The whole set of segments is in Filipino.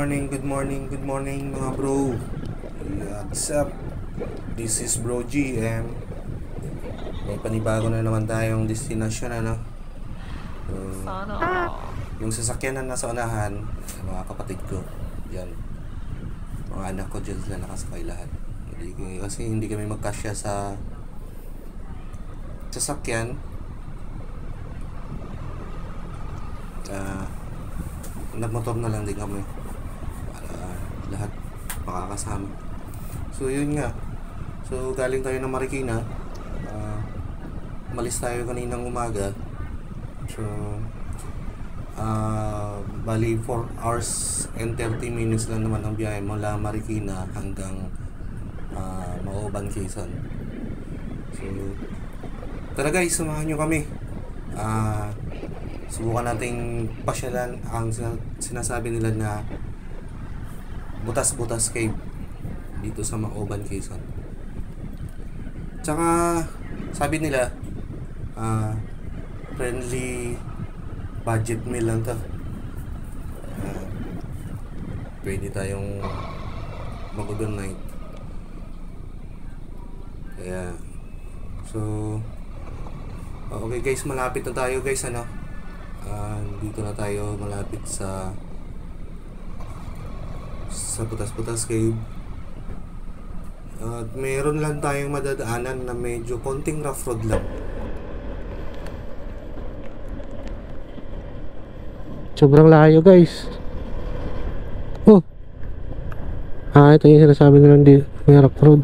good morning mga bro. What's up? This is Bro GM. May panibago na naman tayong destinasyon ano. Sana. Yung sasakyan na nasa unahan, mga kapatid ko. Yan. Mga anak ko dyan sila nakasakay lahat. Kasi hindi kami magkasya sa sasakyan. Nagmotor na lang din kami para lahat makakasama. So yun nga. So galing tayo ng Marikina. Umalis tayo kaninang umaga. So bali 4 hours and 30 minutes lang naman ang biyahe mula Marikina hanggang Mauban, Quezon. So tara guys, samahan nyo kami. Subukan nating pasyalan ang sinasabi nila na butas-butas cave dito sa Mauban, Quezon. Tsaka sabi nila friendly budget meal lang to. Pwede tayong mag-overnight. Kaya so okay guys, malapit na tayo guys ano. Dito na tayo malapit sa butas-butas cave. At meron lang tayong madadaanan na medyo konting rough road lang. Sobrang layo guys. Oh. Ito yung sinasabi nilang di may rough road.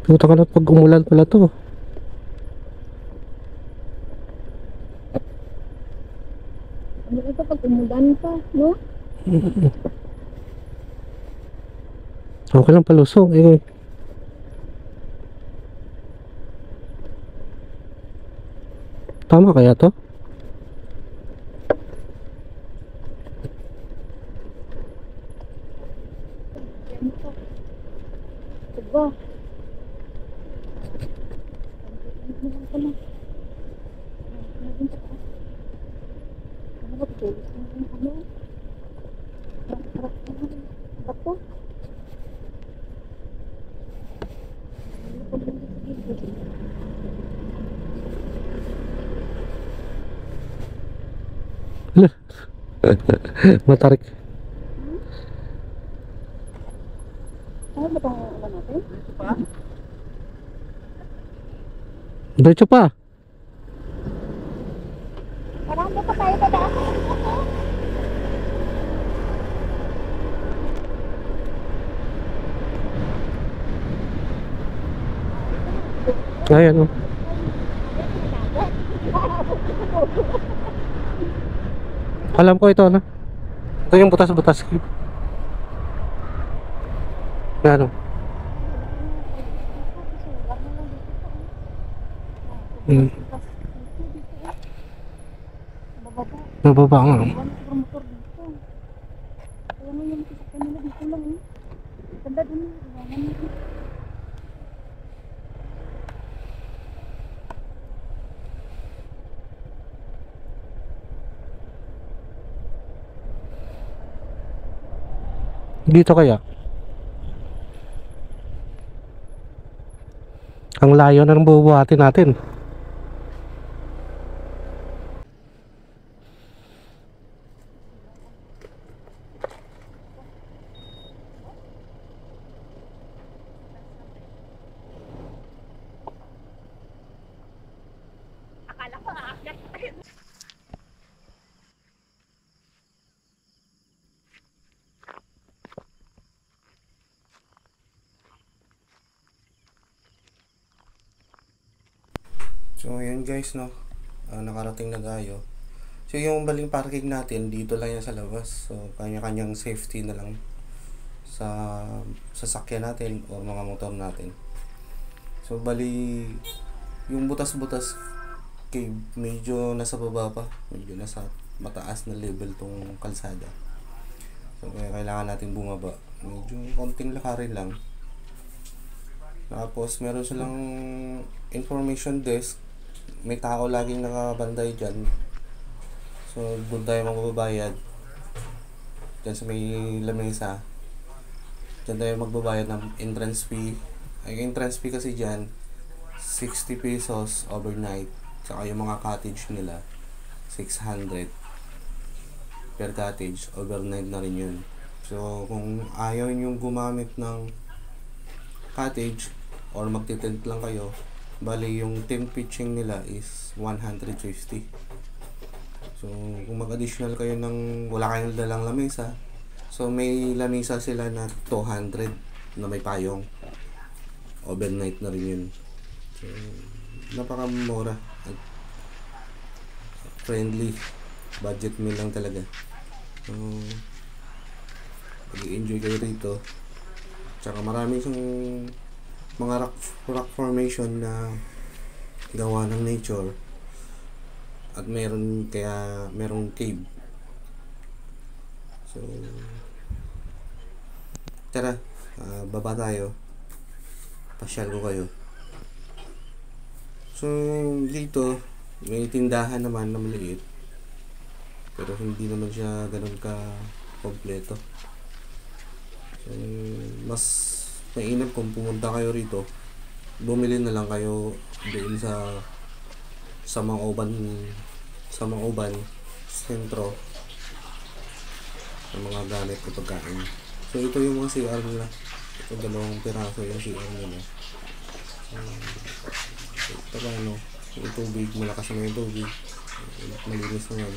Puta ka na pag umulan pala to. Ano ito pag umulan pa, no? Okay lang palusong eh. Tama kaya to? Diba? Matarik. Ano ba itong ulan natin? Diretso pa. Parang ba pa tayo dadaan? Ayan oh. Alam ko ito na. Ito yung butas-butas. Ano? Nababa nga. Motor dito. Kaya mo yung sasakyan nila dito lang eh. Ganda din eh. Dito kaya? Ang layo na ng bubuhatin natin. Akala ko aakyat pa yun. So ayan guys, no, nakarating na tayo. So yung baling parking natin dito lang yan sa labas, so kanya-kanyang safety na lang sa sasakyan natin o mga motor natin. So bali yung butas-butas cave medyo nasa baba pa, medyo nasa mataas na level tong kalsada, so kaya kailangan natin bumaba, medyo konting lakarin lang. Tapos meron silang information desk, may tao laging nakabanday dyan, so doon tayo magbabayad dyan sa may lamesa. Dyan tayo magbabayad ng entrance fee. Ang entrance fee kasi dyan 60 pesos overnight, saka yung mga cottage nila 600 per cottage, overnight na rin yun. So kung ayaw nyong gumamit ng cottage or magtitent lang kayo, bali yung tent pitching nila is 150. So kung mag-additional kayo ng wala kayong dalang lamesa, so may lamesa sila na 200 na may payong, overnight na rin yun. So napakamura at friendly, budget meal lang talaga. So mag-enjoy kayo rito. Tsaka marami siyang mga rock formation na gawa ng nature, at merong cave. So tara, baba tayo, pasyal ko kayo. So dito may tindahan naman na maliit, pero hindi naman siya ganun ka kompleto. So mas mainam kung pumunta kayo rito, bumili na lang kayo doon sa Mangauban sentro ng mga gamit o pagkain. So ito yung mga CR nila, ito 2 piraso yung CR nila. Ito ano, yung tubig, malakas na yung tubig, malinis na yan.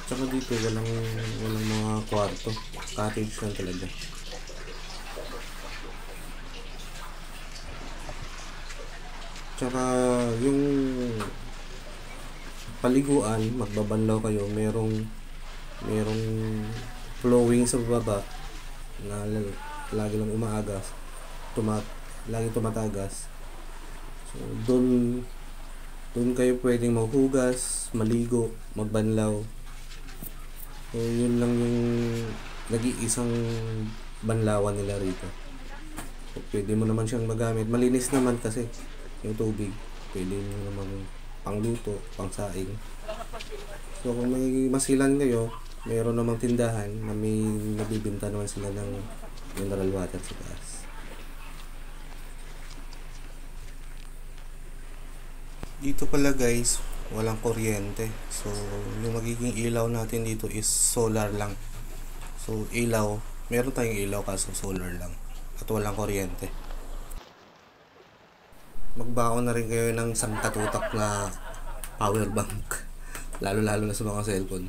Tsaka dito walang mga kwarto, cottage lang talaga. Tsaka yung paliguan, magbabanlaw kayo, merong flowing sa baba na lagi lang umaagas, lagi tumatagas. So doon kayo pwedeng maghugas, maligo, magbanlaw. So yun lang yung nag-iisang banlawan nila rito. So, pwede mo naman siyang magamit, malinis naman kasi yung tubig, pwede mo naman pangluto, pangsaing. So kung may masilan kayo, mayroon namang tindahan na may nabibinta naman sila ng mineral water sa taas. Dito pala guys, walang kuryente. So yung magiging ilaw natin dito is solar lang. So ilaw, meron tayong ilaw kaso solar lang at walang kuryente. Magbaon na rin kayo ng isang katutak na power bank, lalo na sa mga cellphone.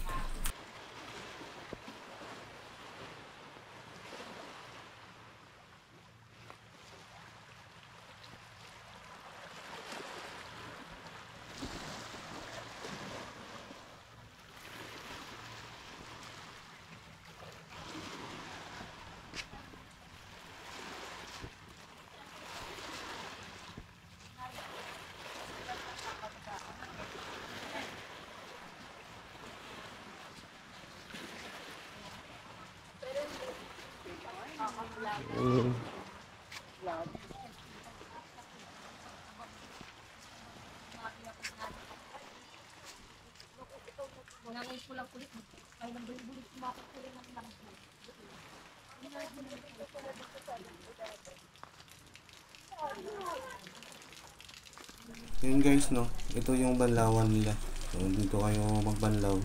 Yun guys, no, ito yung banlawan nila. So dito kayo magbanlaw.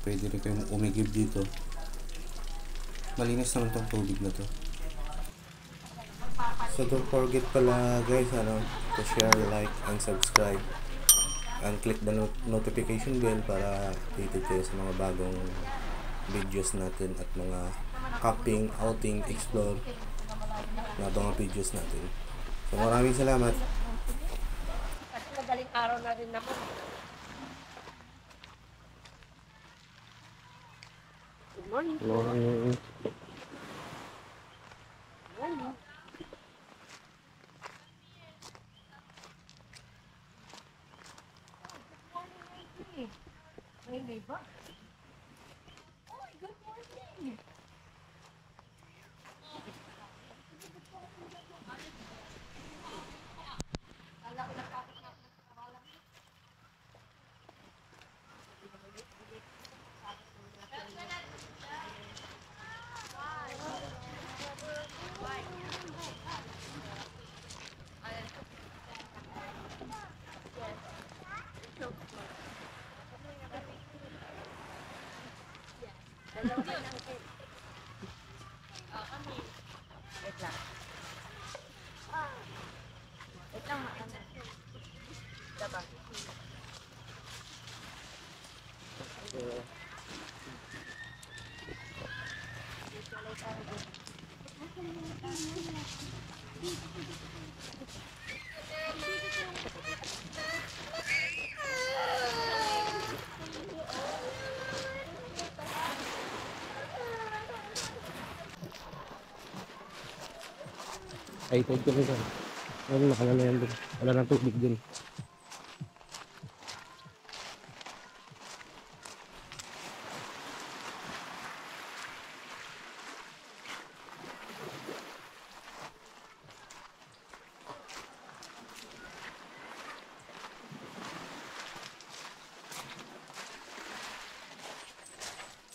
Pwede rin kayong umigib dito. Malinis naman tong tubig na to. So don't forget pala guys, to share, like, and subscribe, and click the notification bell para updated kayo sa mga bagong videos natin at mga camping, outing, explore na mga videos natin. So maraming salamat. Kasi madaling araw na rin naman. Good morning. Morning. Morning. May neighbor. Oh, good morning. Wait lang. Wait lang, Diba? Ay, thank you rin. Ano, nakala na yan dun. Wala nang tubig dun.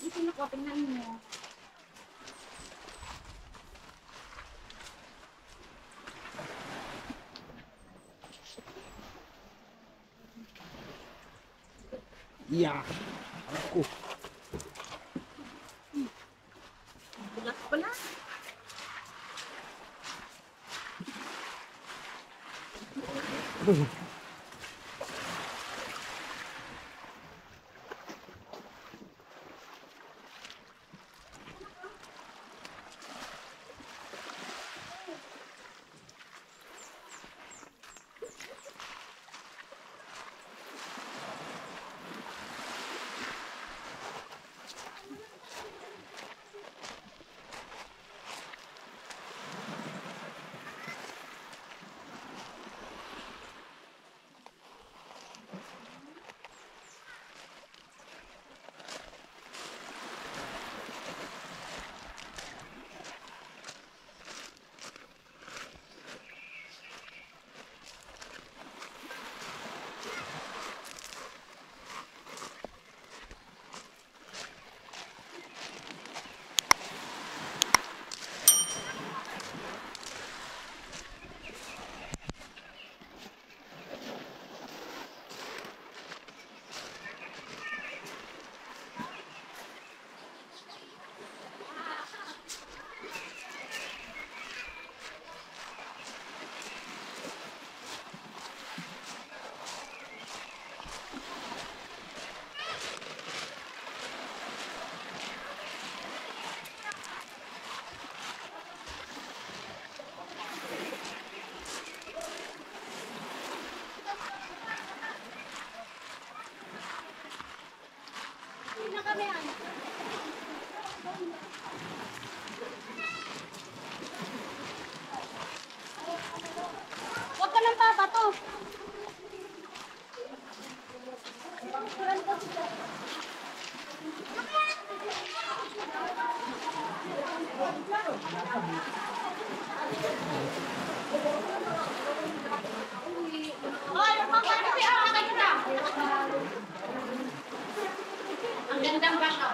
Dito na ko, tingnan mo. Yeah! Ako. Bulat pala. Huwag ka nang papato. Ang gandang baka.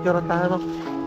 Picture tayo.